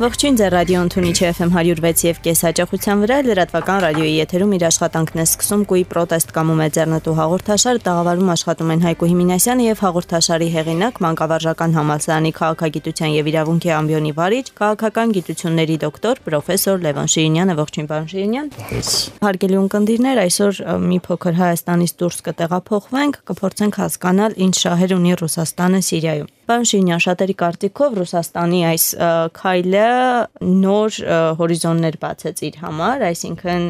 Ողջույն ձեր ռադիո ընդունիչ FM 106 եւ կես հաճախության վրա լրատվական ռադիոյի եթերում իր աշխատանքն է սկսում Կույ պրոտեստ կամում է ձեռնտու հաղորդաշար, տաղավարում աշխատում են Հայկո Հիմինասյանը եւ հաղորդաշարի հեղինակ, Մանկավարժական համալսարանի քաղաքագիտության եւ իրավունքի ամբիոնի վարիչ, քաղաքական գիտությունների դոկտոր պրոֆեսոր Լևոն Շիրինյանը։ Ողջույն, պարոն Շիրինյան։ Հարգելի ունկնդիրներ, այսօր մի փոքր Հայաստանից դուրս կտեղափոխվենք, կփորձենք հասկանալ ինչ շահեր ունի Ռուսաստանը Սիրիայում։ Պարոն Շիրինյան, շատերի կարծիքով Ռուսաստանի այս քայլը նոր հորիզոններ բացեց իր համար, այսինքն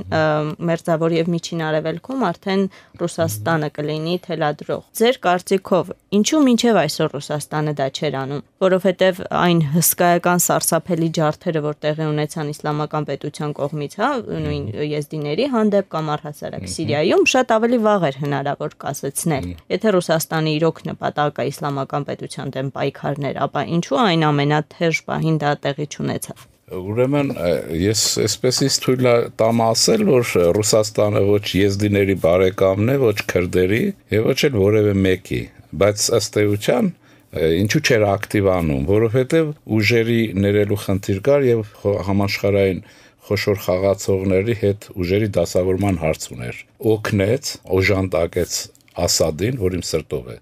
մերձավոր եւ միջին արևելքում արդեն Ռուսաստանը կլինի թելադրող։ Ձեր կարծիքով ինչու մինչև այսօր Ռուսաստանը դա չէր անում, որովհետեւ այն հսկայական սարսափելի ջարդերը, որ տեղի ունեցան իսլամական պետության կողմից, նույն եզդիների հանդեպ կամ առհասարակ Սիրիայում, շատ ավելի վաղ էր հնարավոր կասեցնել։ Եթե Ռուսաստանի իրոք նպատակը իսլամական պետության դեմ պայքարներ, ապա ինչու այն ամենաթեժ պահին դա տեղի չունեցավ։ Ուրեմն ես այսպես թույլ տամ ասել, որ Ռուսաստանը ոչ եզդիների բարեկամն է, ոչ քրդերի եւ ոչ էլ որևէ մեկի, բայց ըստ էության ինչու չէր ակտիվանում, որովհետեւ ուժերի ներելու խնդիր կար եւ համաշխարհային խոշոր խաղացողների հետ ուժերի դասավորման հարց ուներ։ Օգնեց, օժանդակեց Ասադին, որ իմ սրտով է։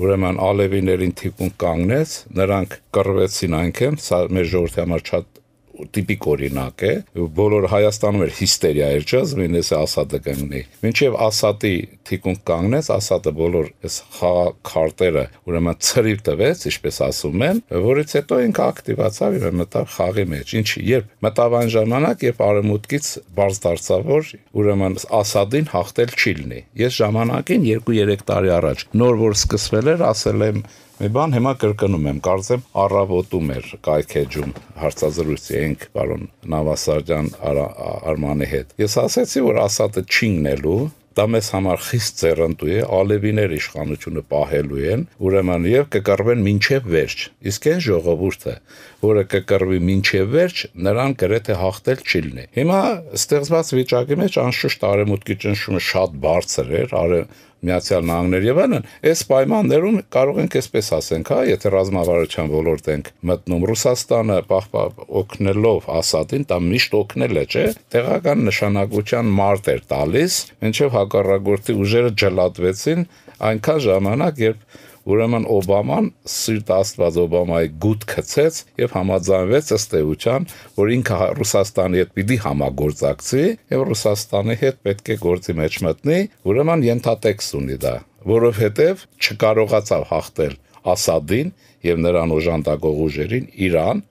Ուրեմն ալևիներին թիկուն կանգնեց, նրանք կռվեցին այնքան, սա մեր ժողովրդի համար շատ տիպիկ օրինակ է, բոլոր Հայաստանում էր հիստերիա էր ճզմին, ես Ասադը կնի։ Մինչև Ասադի թիկուն կանգնեց, Ասադը բոլոր այս խաղակարտերը ուրեմն ծրիվ տվեց, ինչպես ասում են, որից հետո ինքը ակտիվացավ եւ մտավ խաղի մեջ։ Ինչ երբ մտավ այն ժամանակ, երբ արևմուտքից բարձ դարձավ, որ ուրեմն Ասադին հաղթել չի լինի։ Ես ժամանակին 2-3 տարի առաջ նոր որ սկսվել էր, ասել եմ մի բան հիմա կրկնում եմ, կարծեմ առավոտում էր կայքեջում հարցազրույցի ենք պարոն Նավասարդյան Արմանի հետ։ Ես ասացի, որ Ասադը չի գնելու, դա մեզ համար խիստ ձեռնտու է, ալևիներ իշխանությունը պահելու են, ուրեմն եւ կկռվեն մինչեւ վերջ։ Իսկ այն ժողովուրդը, որը կկռվի մինչեւ վերջ, նրան գրեթե հաղթել չի լինի։ Հիմա ստեղծված վիճակի մեջ անշուշտ արևմուտքի ճնշումը շատ բարձր էր, Միացյալ Նահանգներ եւ այլն, այս պայմաններում կարող ենք այսպես ասենք, եթե ռազմավարության ոլորտ ենք մտնում, Ռուսաստանը օգնելով Ասադին, դա միշտ օգնել է, չէ՞, տեղական նշանակության մարդ էր տալիս, մինչեւ հակառակորդի ուժերը ջլատվեցին այնքան ժամանակ, երբ ուրեմն Օբաման սիրտ Աստված Օբամայի գուտ գցեց եւ համաձայնվեց ըստ էության, որ ինքը Ռուսաստանի հետ պիտի համագործակցի եւ Ռուսաստանի հետ պետք է գործի մեջ մտնի, ուրեմն ենթատեքստ ունի դա, որովհետեւ չկարողացավ հաղթել Ասադին եւ նրան օժանդակող ուժերին Իրան,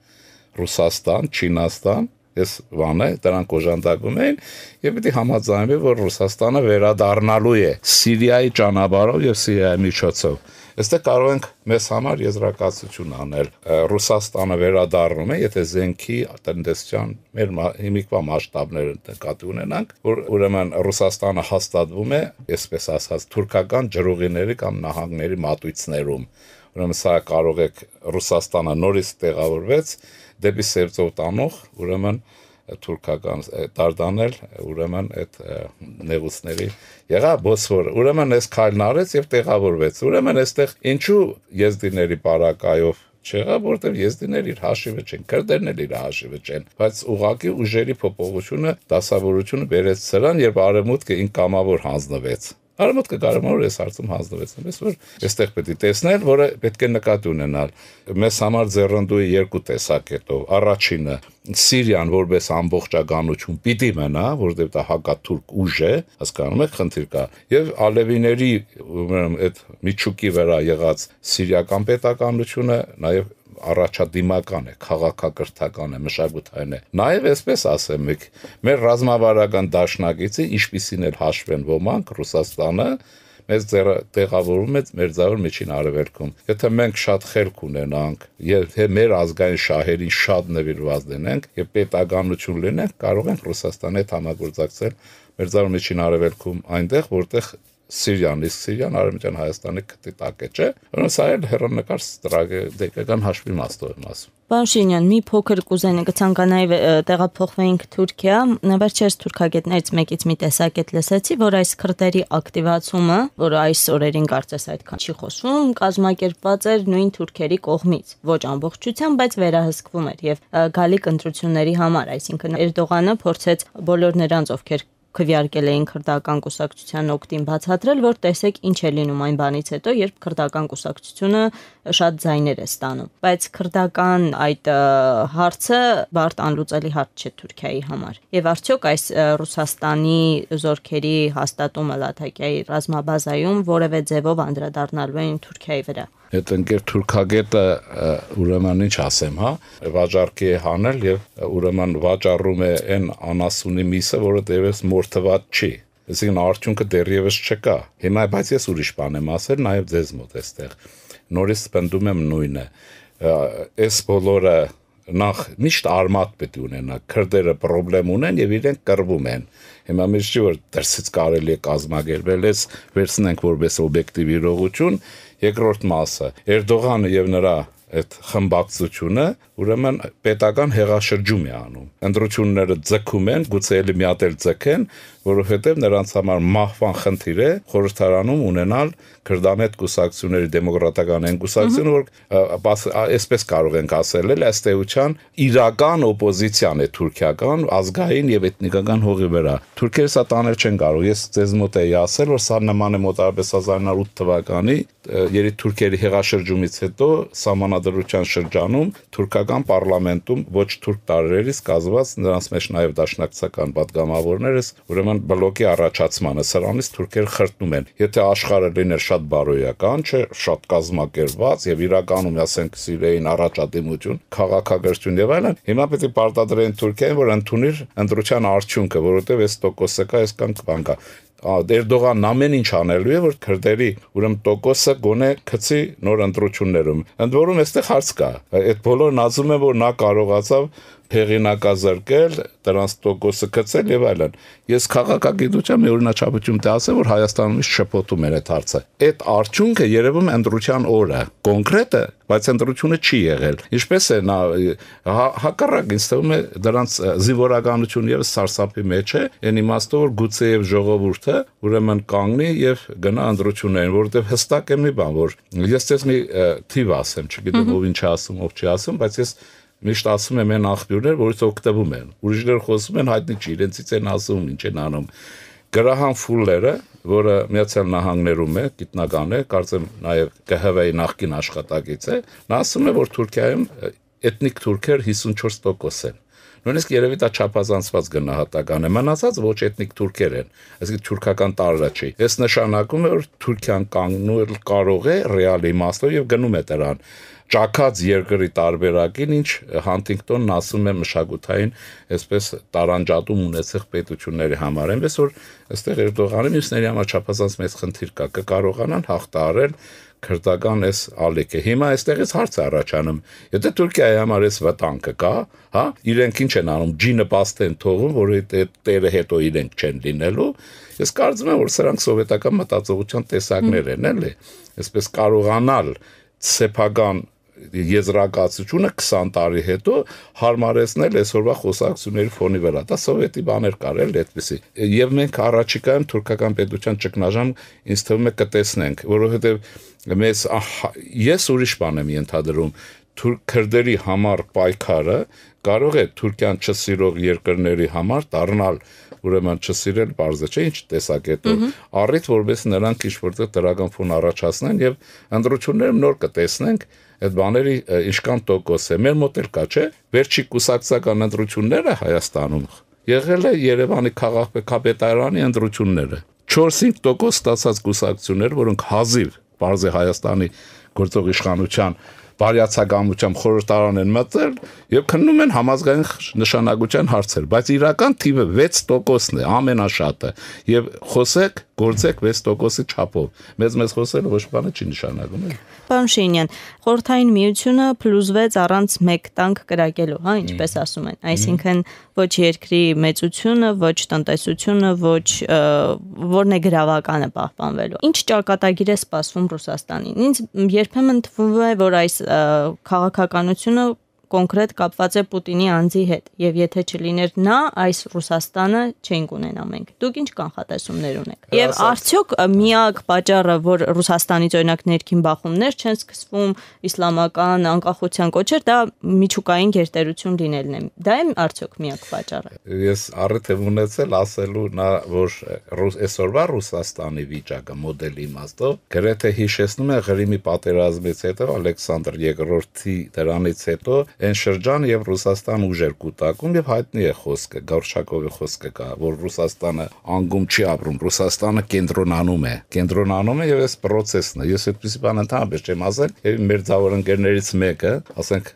Ռուսաստան, Չինաստան, ես բանը դրանք օժանդակում էին եւ պիտի համաձայնվի, որ Ռուսաստանը վերադառնալու է Սիրիայի ճանապարհով եւ Սիրիայի միջոցով։ Այստեղ կարող ենք մեզ համար եզրակացություն անել։ Ռուսաստանը վերադառնում է, եթե զենքի տնտեսության մեր հիմիկվա մասշտաբները նկատի ունենանք, որ ուրեմն Ռուսաստանը հաստատվում է, այսպես ասած, թուրքական ջրուղիների կամ նահանգների մատույցներում։ Ուրեմն սա կարող է Ռուսաստանը նորից տեղավորվեց դեպի Սերծով տանող, ուրեմն թուրքական դարդանել, ուրեմն այդ նեղուցների եղա Բոսֆոր, ուրեմն այս քայլն արեց եւ տեղավորվեց։ Ուրեմն այստեղ ինչու եզդիների բարակայով չեղա, որտեղ եզդիները իր հաշիվը չեն, քրդերն էլ իր հաշիվը չեն, բայց ուղղակի ուժերի փոփոխությունը, դասավորությունը բերեց սրան, երբ արևմուտքը ին կամավոր հանձնվեց։ Արևմուտքը կարևոր է հարցում հանձնվեց, այնպես որ այստեղ պետք է տեսնել, որը պետք է նկատի ունենալ։ Մեզ համար ձեռնտու է երկու տեսակետով։ Առաջինը Սիրիան որպես ամբողջականություն պիտի մնա, որտեղ դա հակաթուրք ուժ է, հասկանում եք, խնդիր կա։ Եվ ալևիների այդ միջուկի վրա եղած սիրիական պետականությունը նաև առաջադիմական է, քաղաքակրթական է, մշակութային է։ Նաև այսպես ասեմ, մեր ռազմավարական դաշնակիցը, ինչպիսին էլ հաշվեն ոմանք, Ռուսաստանը մեզ տեղավորում է մերձավոր միջին արևելքում։ Եթե մենք շատ խելք ունենանք, եթե մեր ազգային շահերին շատ նվիրված լինենք եւ պետականություն լինենք, կարող ենք Ռուսաստանի հետ համագործակցել մերձավոր միջին արևելքում այնտեղ, որտեղ Սիրիան, իսկ Սիրիան Արևմտյան Հայաստանի քթի տակ է, չէ՞։ Ուրեմն սա էլ հեռանկար ստրատեգիական հաշվի իմաստով եմ ասում։ Պարոն Շիրինյան, մի փոքր կուզենի կցանկանայի տեղափոխվեինք Թուրքիա, վերջերս թուրքագետներից մեկից մի տեսակետ լսեցի, որ այս քրդերի ակտիվացումը, որը այս օրերին կարծես այդքան չի խոսվում, կազմակերպված էր նույն թուրքերի կողմից, ոչ ամբողջությամբ, բայց վերահսկվում էր եւ գալիք ընտրությունների համար, այսինքն Էրդողանը փորձեց բոլոր նրանց, ովքեր քվեարկել էին քրդական կուսակցության օգտին բացատրել, որ տեսեք ինչ է լինում այն բանից հետո, երբ քրդական կուսակցությունը շատ ձայներ է ստանում։ Բայց քրդական այդ հարցը բարդ անլուծելի հարց չէ Թուրքիայի համար։ Եվ արդյոք այս Ռուսաստանի զորքերի հաստատումը Լաթակիայի ռազմաբազայում որևէ ձևով անդրադառնալու են Թուրքիայի վրա։ Այդ ընկեր թուրքագետը ուրեմն ինչ ասեմ, հա, վաճառքի է հանել եւ ուրեմն վաճառում է այն անասունի միսը, որը դեռևս մորթված չի։ Այսինքն արդյունքը դեռևս չկա։ Հիմա բայց ես ուրիշ բան եմ ասել, նաեւ ձեզ մոտ էստեղ։ Նորից պնդում եմ նույնը։ Այս բոլորը նախ միշտ արմատ պետք է ունենա, քրդերը խնդրեմ ունեն եւ իրենք կռվում են։ Հիմա միշտ որ դրսից կարելի է կազմակերպել, ես վերցնենք որպես օբյեկտիվ իրողություն։ Երկրորդ մասը Էրդողանը եւ նրա այդ խմբակցությունը ուրեմն պետական հեղաշրջում է անում։ Ընտրությունները ձգում են, գուցե էլի մի հատ էլ ձգեն, որովհետեւ նրանց համար մահվան խնդիր է խորհրդարանում ունենալ քրդամետ կուսակցությունների դեմոկրատական են կուսակցությունը, որ այսպես կարող ենք ասել, ըստ էության իրական օպոզիցիան է թուրքական, ազգային եւ էթնիկական հողի վրա։ Թուրքերը սա տանել չեն կարող։ Ես ձեզ մոտ էի ասել, որ սա նման է մոտավորապես 1908 թվականի երբ թուրքերի հեղաշրջումից հետո սահմանադրության շրջանում թուրքական պարլամենտում ոչ թուրք տարրերից կազմված նրանց մեջ նաև դաշնակցական պատգամավորներս ուրեմն բլոկի առաջացմանը սրանից թուրքերը խրտնում են եթե աշխարհը լիներ շատ բարոյական չէ շատ կազմակերպված եւ իրականում ասենք սիրեին առաջադիմություն քաղաքակրթություն եւ այլն հիմա պետք է պարտադրեն Թուրքիային որ ընդունիր ընտրության արդյունքը որովհետեւ այս տոկոսը կա այսքան բան կա Էրդողանն ամեն ինչ անելու է որ քրդերի ուրեմն տոկոսը գոնե գցի նոր ընտրություններում ընդ որում այստեղ հարց կա այդ բոլորն ասում են որ նա կարողացավ հեղինակազրկել դրանց տոկոսը գցել եւ այլն ես քաղաքագիտության մի օրինաչափություն տասեմ որ Հայաստանում իսկ շփոթում են այդ հարցը այդ արդյունքը երևում է ընտրության օրը կոնկրետը բայց ընտրությունը չի եղել ինչպես է նա հակառակ ինձ թվում է դրանց զինվորականություն եւս սարսափի մեջ է այն իմաստով որ գուցե եւ ժողովուրդը ուրեմն կանգնի եւ գնա ընտրություններին որովհետեւ հստակ է մի բան որ ես ցես մի թիվ ասեմ չգիտեմ ով ինչ ասում ով չի ասում բայց ես միշտ ասում եմ այն աղբյուրներ, որից օգտվում են։ Ուրիշները խոսում են հայտնի չի, իրենցից են ասում, ինչ են անում։ Գրահամ Ֆուլլերը, որը Միացյալ Նահանգներում է, գիտնական է, կարծեմ նաև ԿՀՎ-ի նախկին աշխատակից է, նա ասում է, որ Թուրքիայում էթնիկ թուրքեր 54% են։ Նույնիսկ երևի դա չափազանցված գնահատական է, մնացած ոչ էթնիկ թուրքեր են, այսինքն թուրքական տարրը չի։ Այս նշանակում է, որ Թուրքիան կանգնել կարող է ռեալ իմաստով եւ գնում է դրան։ Ճակած երկրի տարբերակին ինչ Հանտինգտոնն ասում է մշակութային այսպես տարանջատում ունեցող պետությունների համար այնպես որ այստեղ Էրդողանի մյուսների համար չափազանց մեծ խնդիր կա կկարողանան հաղթահարել քրդական այս ալիքը հիմա այստեղից հարց է առաջանում եթե Թուրքիայի համար այս վտանգը կա հա իրենք ինչ են անում ջինը պաստեն թողում որ տերը հետո իրենք չեն լինելու ես կարծում եմ որ սրանք սովետական մտածողության տեսակներ են էլի այսպես կարողանալ սեփական եզրակացությունը 20 տարի հետո հարմարեցնել այսօրվա խոսակցությունների ֆոնի վրա դա սովետի բաներ կարել այդպեսի եւ մենք առաջիկայում թուրքական պետության ճգնաժամ ինձ թվում է կտեսնենք որովհետեւ մեզ ես ուրիշ բան եմ ենթադրում քրդերի համար պայքարը կարող է Թուրքիան չսիրող երկրների համար դառնալ ուրեմն չսիրել բարձր չէ ինչ տեսակետով առիթ որպես նրանք ինչ որտեղ դրական ֆոն առաջացնեն եւ ընտրություններում նոր կտեսնենք այդ բաների ինչքան տոկոս է մեր մոտ էլ կա չէ վերջի կուսակցական ընտրությունները Հայաստանում եղել է Երևանի քաղաքապետարանի ընտրությունները 4-5% ստացած կուսակցություններ որոնք հազիվ բարձր Հայաստանի գործող իշխանության բարյացակամությամբ խորհրդարան են մտել եւ քննում են համազգային նշանակության հարցեր բայց իրական թիվը 6%-ն է ամենաշատը եւ խոսեք գործեք 6%-ի չափով։ Մեզ խոսելը ոչ բանը չի նշանակում, էլի։ Պարոն Շինյան, Խորհրդային Միությունը +6 առանց 1 տանկ կրակելու, հա, ինչպես ասում են։ Այսինքն ոչ երկրի մեծությունը, ոչ տնտեսությունը, ոչ որն է գրավականը պահպանվելու։ Ինչ ճակատագիր է սպասվում Ռուսաստանին։ Ինձ երբեմն թվում է, որ այս քաղաքականությունը կոնկրետ կապված է Պուտինի անձի հետ, եւ եթե չլիներ նա, այս Ռուսաստանը չենք ունենա մենք։ Դուք ինչ կանխատեսումներ ունեք։ Եվ արդյոք միակ պատճառը, որ Ռուսաստանից օրինակ ներքին բախումներ չեն սկսվում, իսլամական անկախության կոչեր, դա միջուկային գերտերություն լինելն է։ Դա է արդյոք միակ պատճառը։ Ես առիթ ունեցել ասելու նա, որ այսօրվա Ռուսաստանի վիճակը մոդելի իմաստով գրեթե հիշեցնում է Ղրիմի պատերազմից հետո Ալեքսանդր II-ի դրանից հետո այն շրջան եւ Ռուսաստան ուժեր կուտակում եւ հայտնի է խոսքը, Գորչակովի խոսքը կա, որ Ռուսաստանը անգում չի ապրում, Ռուսաստանը կենտրոնանում է եւ այս process-ն է։ Ես այդպեսի բան ընդհանրապես չեմ ասել, եւ մեր ցավոր ընկերներից մեկը, ասենք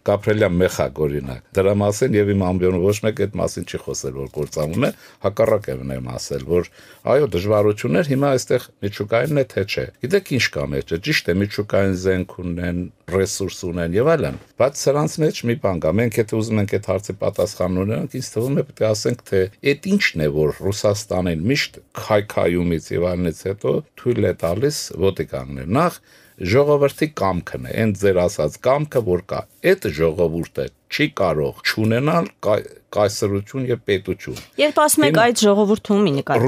Կապրելյան Մեխակ օրինակ, դրա մասին եւ իմ ամբիոնը ոչ մեկ այդ մասին չի խոսել, որ կործանում է, հակառակ եմ ասել, որ այո, դժվարություններ հիմա այստեղ միջուկայինն է թե չէ։ Գիտեք ինչ կա մեջը, ճիշտ է, միջուկային զենք ունեն, ռեսուրս ունեն եւ այլն, բայց սրանց մեջ մի բան կա, մենք եթե ուզում ենք այդ հարցի պատասխան ունենանք, ինձ թվում է պետք է ասենք, թե այդ ինչն է, որ Ռուսաստանին միշտ քայքայումից եւ այլնից հետո թույլ է տալիս ոտի կանգնել։ Նախ ժողովրդի կամքն է, այն ձեր ասած կամքը, որ կա, այդ ժողովուրդը չի կարող չունենալ կայսրություն եւ պետություն։ Երբ ասում եք այդ ժողովուրդում ի նկատի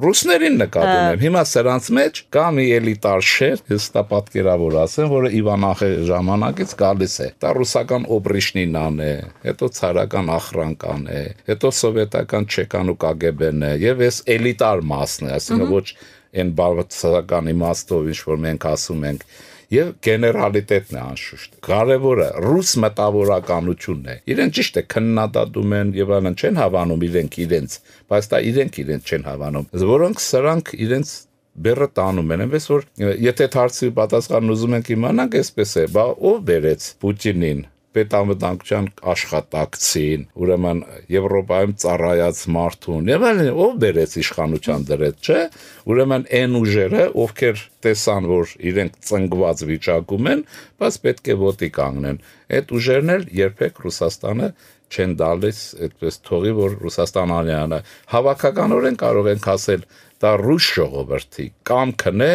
Ռուսներին նկատի ունեմ։ Հիմա սրանց մեջ կա մի էլիտար շեր, ես դա պատկերավոր ասեմ, որը Իվանախե ժամանակից գալիս է։ Դա ռուսական օբրիշնինան է, հետո ցարական ախրանկան է, հետո սովետական չեկան ու KGB-ն է, եւ այս էլիտար մասն է, այսինքն ոչ այն բարձրական իմաստով, ինչ որ մենք ասում ենք, եւ գեներալիտետն է անշուշտ։ Կարևորը ռուս մտավորականությունն է։ Իրեն ճիշտ է քննադատում են եւ այլն չեն հավանում իրենց, բայց դա իրենք չեն հավանում։ Որոնք սրանք իրենց բերը տանում են, այնպես որ եթե հարցի պատասխանն ուզում ենք իմանանք, այսպես է, բա ով բերեց Պուտինին պետամտանկության աշխատակցին, ուրեմն Եվրոպայում ծառայած մարդուն, եւ այլն, ով բերեց իշխանության դրեց, չէ՞։ Ուրեմն այն ուժերը, ովքեր տեսան, որ իրենք ծնգված վիճակում են, բայց պետք է ոտի կանգնեն։ Այդ ուժերն էլ երբեք Ռուսաստանը չեն դալիս այդպես թողի, որ Ռուսաստան անյանը հավաքականորեն կարող ենք ասել դա ռուս ժողովրդի կամքն է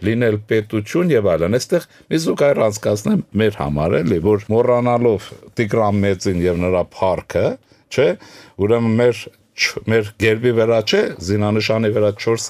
լինել պետություն եւ այլն։ Այստեղ մի զուգահեռ անցկացնեմ մեր համար էլի, որ մոռանալով Տիգրան Մեծին եւ նրա փառքը, չէ, ուրեմն մեր գերբի վրա չէ, զինանշանի վրա 4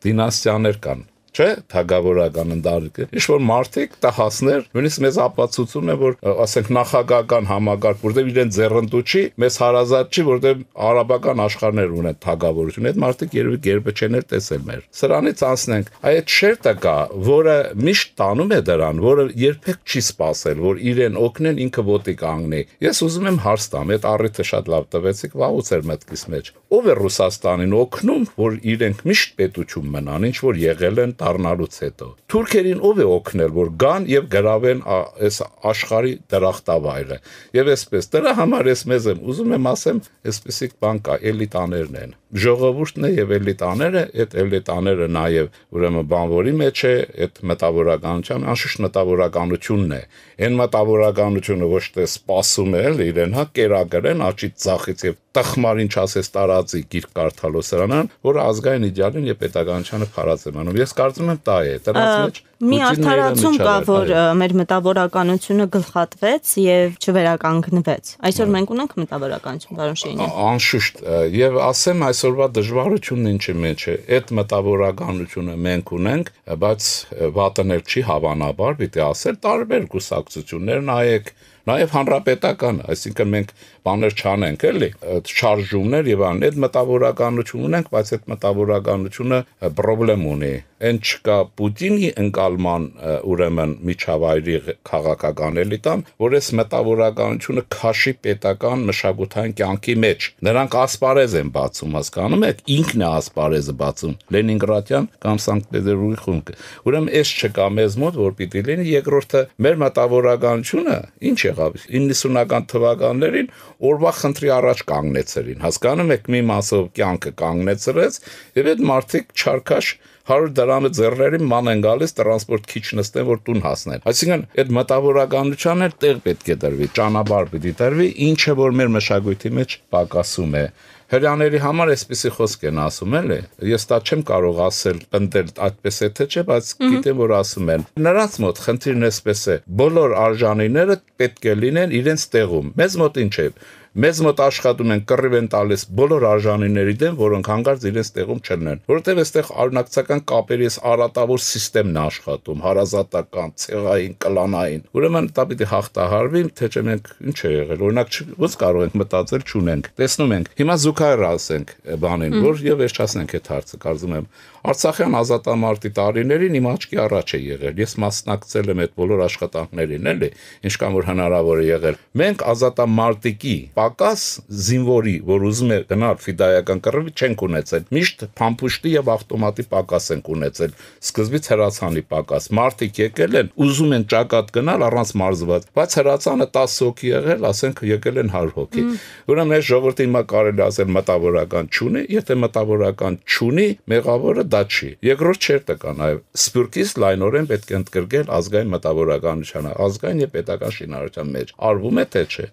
դինաստիաներ կան, չէ, թագավորական ընտանիքը։ Ինչ որ մարդիկ տահասներ, նույնիսկ մեզ ապացուցում են, որ ասենք նախագահական համագարկ, որտեղ իրեն ձեռնտու չի, մեզ հարազատ չի, որտեղ արաբական աշխարհներ ունեն թագավորություն։ Այդ մարդիկ երևի գերբը չեն տեսել մեր։ Սրանից անցնենք։ Այդ շերտը կա, որը միշտ տանում է դրան, որը երբեք չի սпасել, որ իրեն օգնեն ինքը ոտի կանգնի։ Ես ուզում եմ հարց տամ, այդ առիթը շատ լավ տվեցիք, վաղուց էր մտքիս մեջ։ Ով է Ռուսաստանին օգնում, որ իրենք միշտ պետություն մնան, ինչ որ եղել են դառնալուց հետո։ Թուրքերին ով է օգնել, որ գան եւ գրավեն այս աշխարհի դրախտավայրը։ Եվ այսպես դրա համար ես մեզ եմ ուզում եմ ասեմ, այսպեսիկ բան կա, էլիտաներն են։ Ժողովուրդն է եւ էլիտաները, այդ էլիտաները նաեւ ուրեմն բանվորի մեջ է, այդ մտավորականության, անշուշտ մտավորականությունն է։ Այն մտավորականությունը ոչ թե սпасում է իրեն, հա, կերակրեն, աճից ծախից եւ տխմար ինչ ասես տարածի գիրք կարդալով սրանան, որը ազգային իդեալին եւ պետականությանը փարած է մնում։ Ես կարծում եմ դա է, դրանց մեջ մի արդարացում կա, որ մեր մտավորականությունը գլխատվեց եւ չվերականգնվեց։ Այսօր մենք ունենք մտավորականություն, պարոն Շինյան։ Անշուշտ, եւ ասեմ այսօրվա դժվարությունն ինչի մեջ է։ Այդ մտավորականությունը մենք ունենք, բայց վատնել չի հավանաբար, պիտի ասել տարբեր կուսակցություններ նայեք, նաեւ հանրապետական, այսինքն մենք բաներ չանենք, էլի, շարժումներ եւ այլն, այդ մտավորականություն ունենք, բայց այդ մտավորականությունը խնդրեմ ունի։ Այն չկա Պուտինի ընկալման ուրեմն միջավայրի քաղաքական էլիտան, որ այս մտավորականությունը քաշի պետական մշակութային կյանքի մեջ։ Նրանք ասպարեզ են բացում, հասկանում եք, ինքն է ասպարեզը բացում, Լենինգրադյան կամ Սանկտ Պետերբուրգի խումբը։ Ուրեմն այս չկա մեզ մոտ, որ պիտի լինի, երկրորդը մեր մտավորականությունը ինչ եղավ 90-ական թվականներին օրվա խնդրի առաջ կանգնեցրին, հասկանում եք, մի մասով կյանքը կանգնեցրեց եւ այդ մարդիկ չարքաշ 100 դրամը ձեռներին ման են գալիս տրանսպորտ քիչ նստեն որ տուն հասնեն այսինքն այդ մտավորականությանը տեղ պետք է դրվի ճանապարհ պիտի դրվի ինչը որ մեր մշակույթի մեջ պակասում է հрьяաների համար այսպեսի խոսք են ասում էլի ես դա չեմ կարող ասել պնդել այդպես է թե չէ բայց գիտեմ որ ասում են նրանց մոտ խնդիրն էսպես է բոլոր արժանիները պետք է լինեն իրենց տեղում մեզ մոտ ինչ է Մեզ մոտ աշխատում են կռիվ են տալիս բոլոր արժանիների դեմ, որոնք հանկարծ իրենց տեղում չլինեն, որովհետև այստեղ արունակցական կապերի արատավոր համակարգն է աշխատում, հարազատական, ցեղային, կլանային։ Ուրեմն դա պիտի հաղթահարվի, թե չէ մենք ինչ է եղել։ Օրինակ ոնց կարող ենք մտածել չունենք։ Տեսնում ենք, հիմա զուգահեռ ասենք բանին, որ եւ վերջացնենք այդ հարցը, կարծում եմ Արցախյան ազատամարտի տարիներին իմ աչքի առաջ է եղել։ Ես մասնակցել եմ այդ բոլոր աշխատանքներին, էլի, ինչքան որ հնարավոր է եղել։ Մենք ազատամարտիկի պակաս զինվորի, որ ուզում է գնալ ֆիդայական կռվի, չենք ունեցել։ Միշտ փամփուշտի եւ ավտոմատի պակաս ենք ունեցել։ Սկզբից հրացանի պակաս։ Մարդիկ եկել են, ուզում են ճակատ գնալ առանց մարզված, բայց հրացանը 10 հոգի եղել, ասենք եկել են 100 հոգի։ Ուրեմն այս ժողովրդի հիմա կարելի ասել մտավորական չունի, եթե մտավորական չունի, մեղավորը դա չի։ Երկրորդ չերտը կա նաև սփյուռքից լայնորեն պետք է ընդգրկել ազգային մտավորականությանը, ազգային եւ պետական շինարարության մեջ։ Արվում է թե չէ։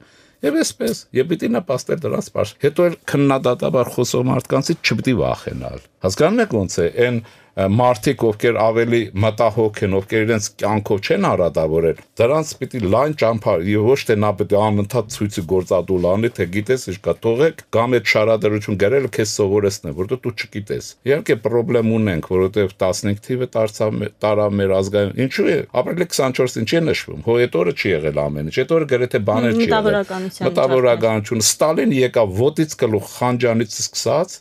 Եվ այսպես, եւ պիտի նպաստել դրանց բարձ։ Հետո էլ քննադատաբար խոսող մարդկանցից չպիտի վախենալ։ Հասկանում եք ոնց է, այն մարդիկ, ովքեր ավելի մտահոգ են, ովքեր իրենց կյանքով չեն արադավորել, դրանց պիտի լայն ճամփա, եւ ոչ թե նա պիտի անընդհատ ցույցի գործադուլ անի, թե գիտես ինչ կա, թողեք կամ այդ շարադրություն գրելը քեզ սովորեցնեն, որտեղ դու չգիտես։ Իհարկե խնդրեմ ունենք, որովհետեւ 15 թիվը տարավ մեր ազգային, ինչու է, ապրիլի 24-ին չի նշվում, հո այդ օրը չի եղել ամեն ինչ, այդ օրը գրեթե բաներ չի եղել։ Մտավորականություն Ստալին եկավ ոտից գլուխ խանջանից սկսած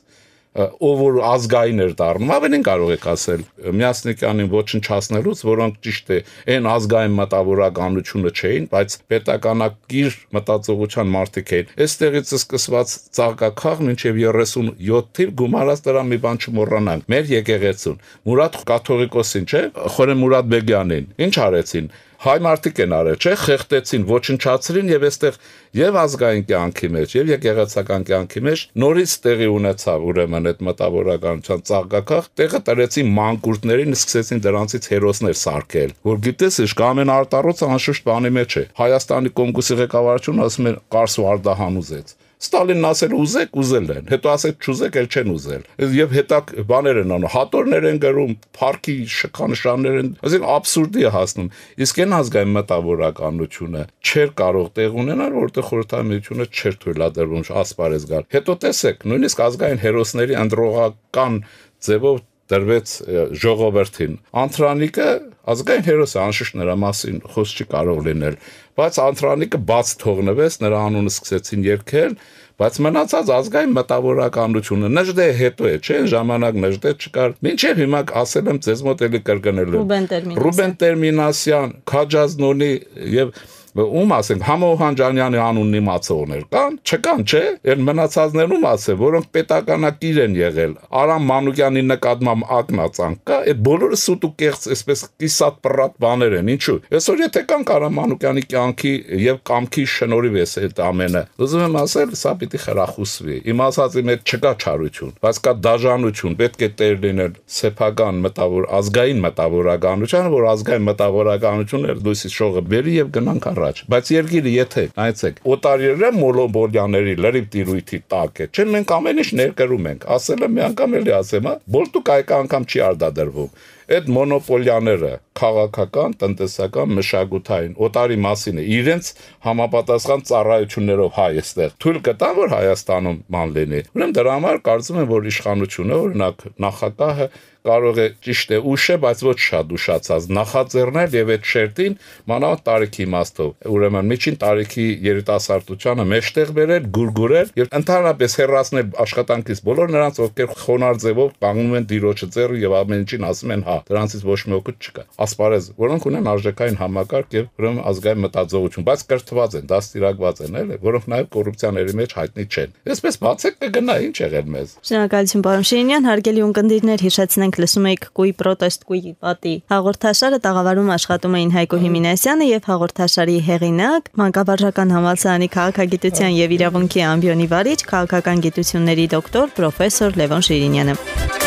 ով որ ազգային էր դառնում, ավելին կարող եք ասել Միասնիկյանին ոչնչացնելուց, որոնք ճիշտ է, այն ազգային մտավորականությունը չէին, բայց պետականակիր մտածողության մարդիկ էին։ Այստեղից սկսված ծաղկաքաղ մինչև 37 թիվ գումարած դրա մի բան չմոռանանք։ Մեր եկեղեցուն Մուրադ կաթողիկոսին, չէ՞, Խորեմ Մուրադ Բեգյանին, ինչ արեցին։ Հայ մարդիկ են արել, չէ՞, խեղտեցին, ոչնչացրին եւ այստեղ եւ ազգային կյանքի մեջ եւ եկեղեցական կյանքի մեջ նորից տեղի ունեցավ ուրեմն այդ մտավորականության ծաղկաքաղ, տեղը տրեցին մանկուրտներին, սկսեցին դրանցից հերոսներ սարքել, որ գիտես ինչ ամեն արտառոցը անշուշտ բանի մեջ է։ Հայաստանի կոմկուսի ղեկավարությունը ասում է Կարս Վարդահան ուզեց։ Ստալինն ասել ուզեք, ուզել են, հետո ասեք չուզեք, էլ չեն ուզել։ Եվ հետակ բաներ են անում, հատորներ են գրում, փառքի շքանշաններ են, այսինքն աբսուրդի է հասնում։ Իսկ այն ազգային մտավորականությունը չէր կարող տեղ ունենալ, որտեղ խորհրդային միությունը չէր թույլատրվում ասպարեզ գալ։ Հետո տեսեք, նույնիսկ ազգային հերոսների անդրողական ձևով դրվեց ժողովրդին։ Անտրանիկը ազգային հերոս է, անշուշտ նրա մասին խոսք չի կարող լինել, բայց Անտրանիկը բաց թողնվեց, նրա անունը սկսեցին երգել, բայց մնացած ազգային մտավորականությունը Նժդե հետո է, չէ՞, ժամանակ Նժդե չկար։ Մինչև հիմա ասել եմ ձեզ մոտ էլի կրկնելու։ Ռուբեն Տերմինասյան, Քաջազնոնի եւ ում ասենք Համո Հանջանյանի անունն իմացողներ կան, չկան, չէ՞, այն մնացածներում ասե, որոնք պետականակիր են եղել, Արամ Մանուկյանի նկատմամբ ակնածանք կա, այդ բոլորը սուտ ու կեղծ այսպես կիսատ պռատ բաներ են, ինչու։ Այսօր եթե կան Արամ Մանուկյանի կյանքի եւ կամքի շնորհիվ է այդ ամենը, ուզում եմ ասել, սա պիտի խրախուսվի։ Իմ ասածի մեջ չկա չարություն, բայց կա դաժանություն, պետք է տեր լինել սեփական մտավոր ազգային մտավորականության, որ ազգային մտավորականությունը լույսի շողը բերի եւ գնանք Բայց երկիրը եթե նայեցեք օտարերը մոլոբոլյաների լրիվ տիրույթի տակ է, չէ՞ մենք ամեն ինչ ներկրում ենք, ասել եմ մի անգամ էլի ասեմ, բոլտուկ այկ անգամ չի արդադրվում։ Այդ մոնոպոլիաները քաղաքական, տնտեսական, մշակութային օտարի մասին է, իրենց համապատասխան ծառայություններով հայ էստեղ թույլ կտան, որ Հայաստանում ման լինի։ Ուրեմն դրա համար կարծում եմ, որ իշխանությունը, օրինակ նախագահը կարող է ճիշտ է ուշ է, բայց ոչ շատ ուշացած նախաձեռնել եւ այդ շերտին մանավանդ տարիքի իմաստով ուրեմն միջին տարիքի երիտասարդությանը մեջտեղ բերել, գուրգուրել եւ ընդհանրապես հեռացնել աշխատանքից բոլոր նրանց, ովքեր խոնար ձևով կանգնում են դիրոջը ձեռը եւ ամեն ինչին ասում են դրանցից ոչ մի օգուտ չկա։ Ասպարեզ, որոնք ունեն արժեքային համակարգ եւ ուրեմն ազգային մտածողություն, բայց կրթված են, դաստիարակված են, էլի, որոնք նաեւ կոռուպցիաների մեջ հայտնի չեն։ Այսպես բացեք կգնա, ինչ եղել մեզ։ Շնորհակալություն, պարոն Շիրինյան, հարգելի ունկնդիրներ, հիշեցնենք, լսում եք Կույ պրոտեստ Կույ պատի հաղորդաշարը, տաղավարում աշխատում էին Հայկո Հիմինասյանը եւ հաղորդաշարի հեղինակ, Մանկավարժական համալսարանի քաղաքագիտության եւ իրավունքի ամբիոնի վարիչ, քաղաքական գիտությունների դոկտոր պրոֆեսոր Լևոն Շիրինյանը։